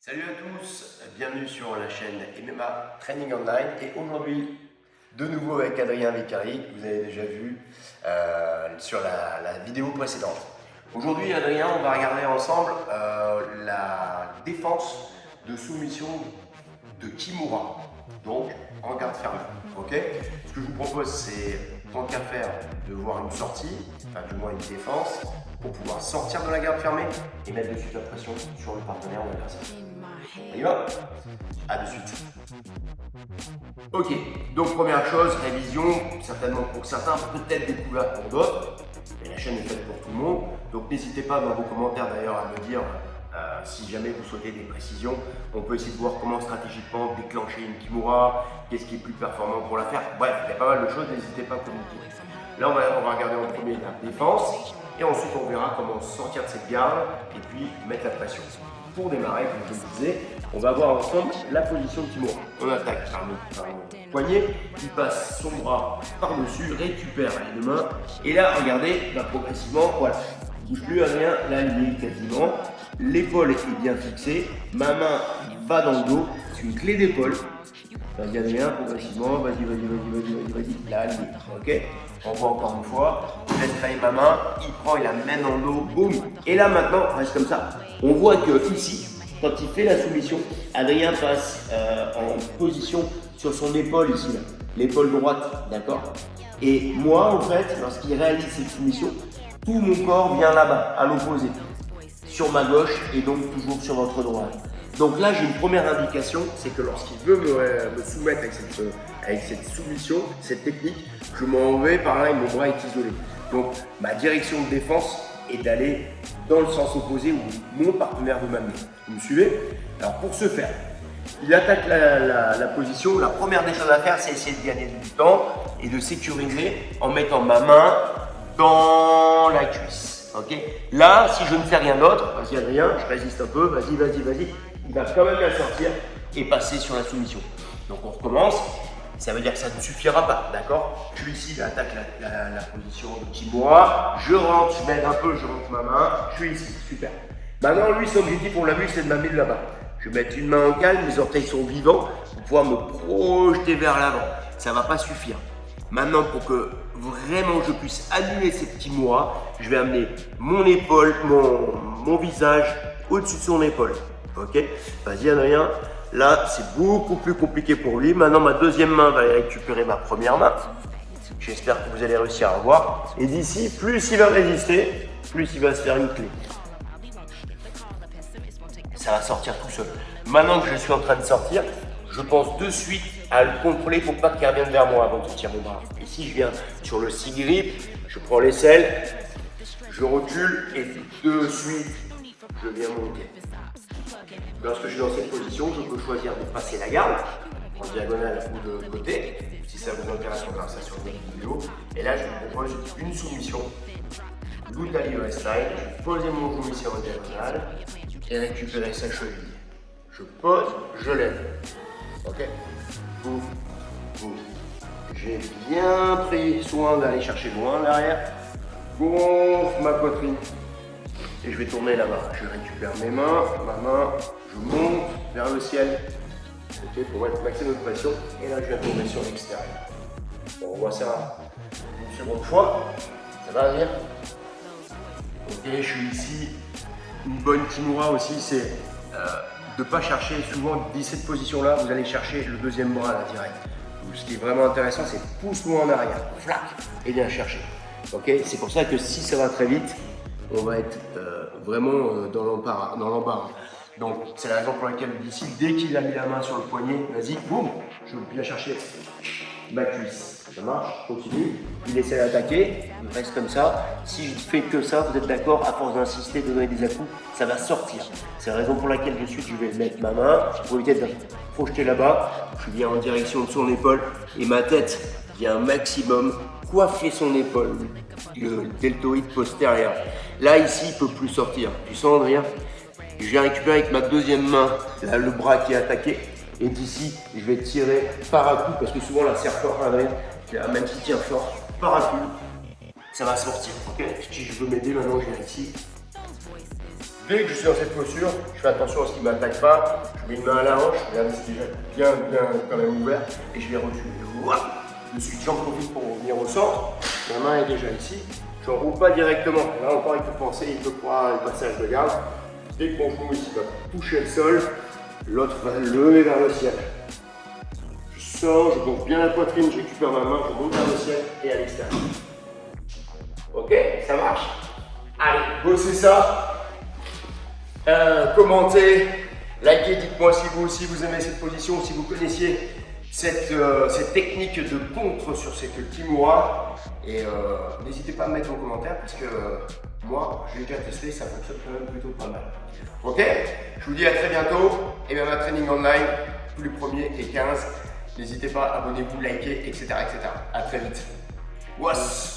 Salut à tous, bienvenue sur la chaîne MMA Training Online et aujourd'hui de nouveau avec Adrien Vicari, que vous avez déjà vu sur la vidéo précédente. Aujourd'hui Adrien, on va regarder ensemble la défense de soumission de Kimura, donc en garde fermée. Okay, ce que je vous propose, c'est tant qu'à faire de voir une sortie, enfin du moins une défense, pour pouvoir sortir de la garde fermée et mettre de suite la pression sur le partenaire ou l'adversaire. On y va? A de suite. Ok, donc première chose, révision, certainement pour certains, peut-être découverte pour d'autres, mais la chaîne est faite pour tout le monde, donc n'hésitez pas dans vos commentaires d'ailleurs à me dire si jamais vous souhaitez des précisions. On peut essayer de voir comment stratégiquement déclencher une Kimura, qu'est-ce qui est plus performant pour la faire. Bref, il y a pas mal de choses, n'hésitez pas à communiquer. Là, on va regarder en premier la défense et ensuite on verra comment sortir de cette garde et puis mettre la pression. Pour démarrer, comme je vous disais, on va voir ensemble la position de Kimura. On attaque par le poignet, il passe son bras par-dessus, récupère les deux mains et là, regardez, va progressivement, voilà. Bouge plus à rien, là il est quasiment, l'épaule est bien fixée, ma main va dans le dos, c'est une clé d'épaule, vas-y Adrien, progressivement, vas-y, là il est, ok. On voit encore une fois, je laisse travailler ma main, il prend, il la mène dans le dos, boum. Et là maintenant, reste comme ça, on voit que ici, quand il fait la soumission, Adrien passe en position sur son épaule ici, l'épaule droite, d'accord. Et moi en fait, lorsqu'il réalise cette soumission, tout mon corps vient là-bas, à l'opposé, sur ma gauche et donc toujours sur votre droite. Donc là, j'ai une première indication, c'est que lorsqu'il veut me soumettre avec cette soumission, cette technique, je m'en vais par là et mon bras est isolé. Donc ma direction de défense est d'aller dans le sens opposé où mon partenaire veut m'amener. Vous me suivez? Alors pour ce faire, il attaque la position. La première des choses à faire, c'est essayer de gagner du temps et de sécuriser en mettant ma main dans la cuisse. Okay, là, si je ne fais rien d'autre, vas-y Adrien, je résiste un peu, vas-y, il va quand même la sortir et passer sur la soumission. Donc on recommence, ça veut dire que ça ne suffira pas, d'accord? Je suis ici, il attaque la position de Kimura, je rentre, je m'aide un peu, je rentre ma main, je suis ici, super. Maintenant, lui, son objectif, on l'a vu, c'est de m'amener de là-bas. Je vais mettre une main en calme, mes orteils sont vivants, pour pouvoir me projeter vers l'avant. Ça ne va pas suffire. Maintenant, pour que vraiment je puisse annuler ces petits mois, je vais amener mon épaule, mon visage au-dessus de son épaule. Ok? Vas-y Adrien. Là, c'est beaucoup plus compliqué pour lui. Maintenant, ma deuxième main va aller récupérer ma première main. J'espère que vous allez réussir à voir. Et d'ici, plus il va résister, plus il va se faire une clé. Ça va sortir tout seul. Maintenant que je suis en train de sortir, je pense de suite à le contrôler pour pas qu'il revienne vers moi avant de sortir mon bras. Ici, je viens sur le six grip, je prends l'aisselle, je recule et de suite, je viens monter. Lorsque je suis dans cette position, je peux choisir de passer la garde en diagonale ou de côté, si ça vous intéresse, on verra ça sur une vidéo. Et là, je vous propose une soumission, Gutali US style. Je vais poser mon genou ici en diagonale et récupérer sa cheville. Je pose, je lève. Ok? Boum, boum. J'ai bien pris soin d'aller chercher loin derrière. Gonfle ma poitrine. Et je vais tourner là-bas. Je récupère mes mains, ma main, je monte vers le ciel. Ok, pour mettre maximum de pression. Et là, je viens tourner sur l'extérieur. Bon, on voit ça une seconde fois. Ça va venir? Ok, je suis ici. Une bonne Kimura aussi, c'est de ne pas chercher souvent dès cette position-là, vous allez chercher le deuxième bras là direct. Ce qui est vraiment intéressant, c'est pousse-moi en arrière, flac, et bien chercher. Ok, c'est pour ça que si ça va très vite, on va être vraiment dans l'embarras. Donc c'est la raison pour laquelle d'ici, dès qu'il a mis la main sur le poignet, vas-y, boum, je veux bien chercher ma cuisse. Ça marche, continue. Il essaie d'attaquer, il reste comme ça. Si je fais que ça, vous êtes d'accord, à force d'insister, de donner des à-coups, ça va sortir. C'est la raison pour laquelle de suite, je vais mettre ma main pour éviter de projeter là-bas. Je viens en direction de son épaule et ma tête vient un maximum coiffer son épaule, le deltoïde postérieur. Là, ici, il ne peut plus sortir. Tu sens, Adrien? Je viens récupérer avec ma deuxième main là, le bras qui est attaqué. Et d'ici, je vais tirer par à coup, parce que souvent la serre fort, Adrien, même s'il tient fort, par à coup, ça va sortir. Ok, si je veux m'aider, maintenant je viens ici. Dès que je suis dans cette posture, je fais attention à ce qui ne m'attaque pas. Je mets une main à la hanche, regardez, c'est déjà bien quand même ouvert. Et je vais reculer. Voilà. De suite, j'en profite pour revenir au centre. Ma main est déjà ici. Je n'enroule pas directement. Là encore, il faut penser, il faut croire le passage de garde. Dès que mon genou ici va toucher le sol, l'autre va lever vers le ciel. Je sors, je gonfle bien la poitrine, je récupère ma main, je monte vers le ciel et à l'extérieur. Ok, ça marche? Allez, bossez ça. Commentez, likez, dites-moi si vous aussi vous aimez cette position, si vous connaissiez cette technique de contre sur cette kimura. Et n'hésitez pas à me mettre en commentaire parce que moi, j'ai déjà testé, ça fonctionne quand même plutôt pas mal. Ok, je vous dis à très bientôt. Et même à Training Online, tous les premiers et 15. N'hésitez pas, abonnez-vous, likez, etc. etc. À très vite. Was.